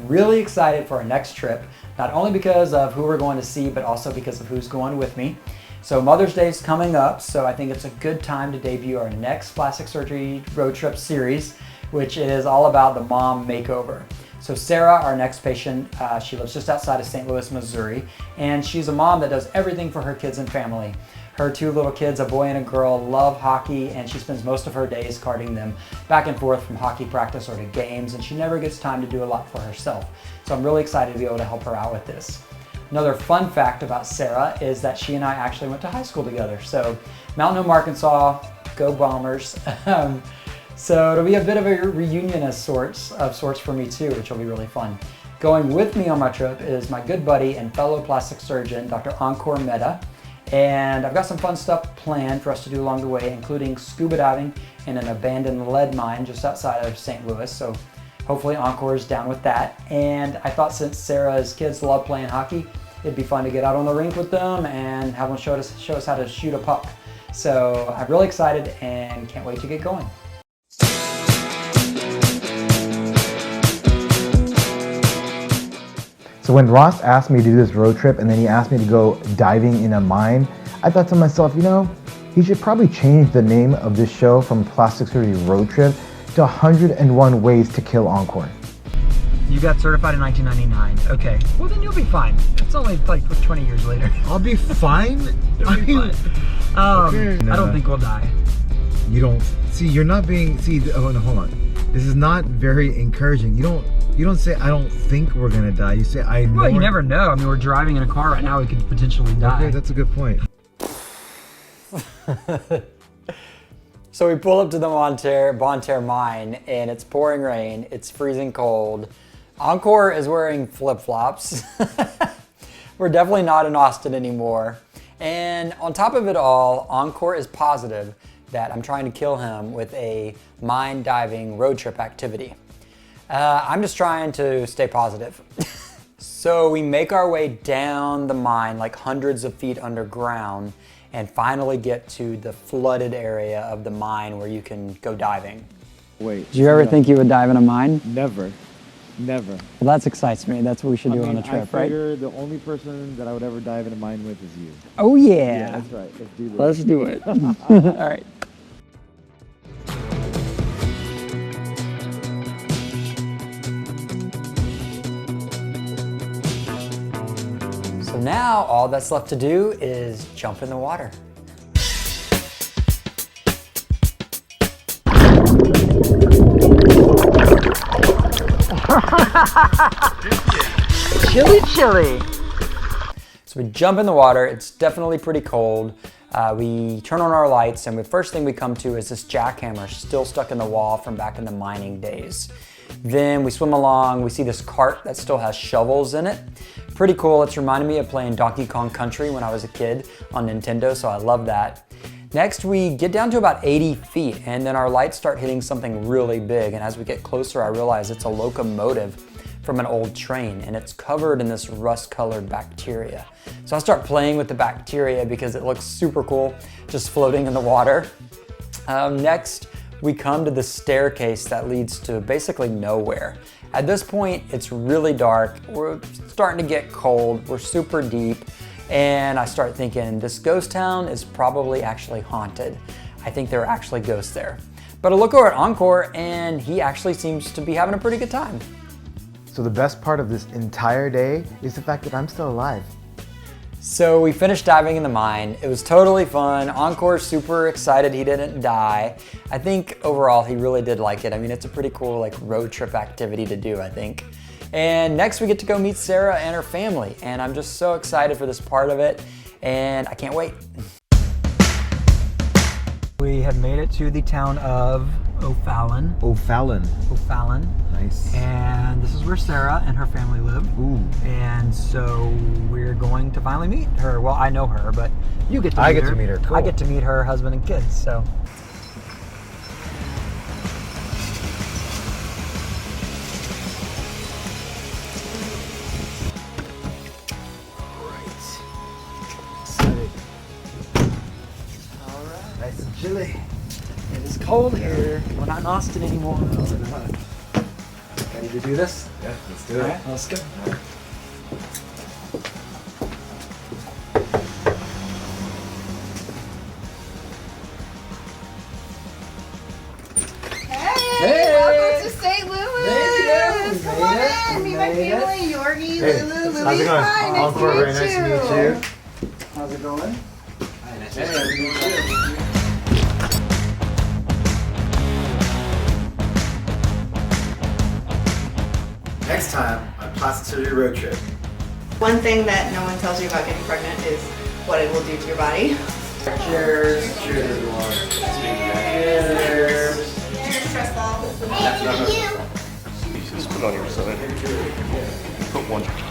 really excited for our next trip, not only because of who we're going to see, but also because of who's going with me. So Mother's Day is coming up, so I think it's a good time to debut our next plastic surgery road trip series, which is all about the Mom Makeover. So Sarah, our next patient, she lives just outside of St. Louis, Missouri, and she's a mom that does everything for her kids and family. Her two little kids, a boy and a girl, love hockey, and she spends most of her days carting them back and forth from hockey practice or to games, and she never gets time to do a lot for herself. So I'm really excited to be able to help her out with this. Another fun fact about Sarah is that she and I actually went to high school together. So Mountain Home, Arkansas, go Bombers. So it'll be a bit of a reunion of sorts for me too, which will be really fun. Going with me on my trip is my good buddy and fellow plastic surgeon, Dr. Ankur Mehta. And I've got some fun stuff planned for us to do along the way, including scuba diving in an abandoned lead mine just outside of St. Louis. So hopefully Ankur is down with that. And I thought since Sarah's kids love playing hockey, it'd be fun to get out on the rink with them and have them show us how to shoot a puck. So I'm really excited and can't wait to get going. So when Ross asked me to do this road trip and then he asked me to go diving in a mine, I thought to myself, you know, he should probably change the name of this show from Plastic Surgery Road Trip to 101 Ways to Kill Ankur. You got certified in 1999. Okay. Well, then you'll be fine. It's only like 20 years later. I'll be fine? Okay, I don't think we'll die. You don't, see, you're not being, hold on. This is not very encouraging. You don't say, I don't think we're gonna die. You say, I know. Well, you never know. I mean, we're driving in a car right now. We could potentially die. Okay, that's a good point. So we pull up to the Bon Terre mine, and it's pouring rain. It's freezing cold. Ankur is wearing flip-flops. We're definitely not in Austin anymore. And on top of it all, Ankur is positive that I'm trying to kill him with a mine diving road trip activity. I'm just trying to stay positive. So we make our way down the mine like hundreds of feet underground and finally get to the flooded area of the mine where you can go diving. Wait. Did you ever think you would dive in a mine? Never. Never. Well, that excites me. That's what we should do on the trip, right? I figure the only person that I would ever dive in a mine with is you. Oh yeah. Yeah, that's right. Let's do this. Let's do it. All right. So now all that's left to do is jump in the water. Chilly. So we jump in the water. It's definitely pretty cold. We turn on our lights, and the first thing we come to is this jackhammer still stuck in the wall from back in the mining days. Then we swim along. We see this cart that still has shovels in it. Pretty cool. It's reminding me of playing Donkey Kong Country when I was a kid on Nintendo, so I love that. Next, we get down to about 80 feet, and then our lights start hitting something really big. And as we get closer, I realize it's a locomotive from an old train, and it's covered in this rust-colored bacteria. So I start playing with the bacteria because it looks super cool, just floating in the water. Next, we come to the staircase that leads to basically nowhere. At this point, it's really dark. We're starting to get cold. We're super deep. And I start thinking, this ghost town is probably actually haunted. I think there are actually ghosts there. But I look over at Ankur, and he actually seems to be having a pretty good time. So the best part of this entire day is the fact that I'm still alive. So we finished diving in the mine. It was totally fun. Ankur's super excited he didn't die. I think overall he really did like it. I mean, it's a pretty cool like road trip activity to do, I think. And next we get to go meet Sarah and her family. And I'm just so excited for this part of it. And I can't wait. We have made it to the town of O'Fallon. O'Fallon. Nice. And this is where Sarah and her family live. Ooh. And so we're going to finally meet her. Well, I know her, but you get to meet her. I get to meet her. Cool. I get to meet her husband and kids, so. Nice and chilly. It is cold here. We're not in Austin anymore. Ready to do this? Yeah, let's do it. All right, let's go. Hey, welcome to St. Louis. There Come on in, meet my Made it. family, Yorgie, Hey, Lulu, how's Louie. it going? Hi, nice Ankur, very to nice to meet meet you. How's it going? Next time on Plastic Surgery Road Trip. One thing that no one tells you about getting pregnant is what it will do to your body. Cheers. Cheers, everyone. Cheers. Cheers, stress ball. Just put on your side. Put one.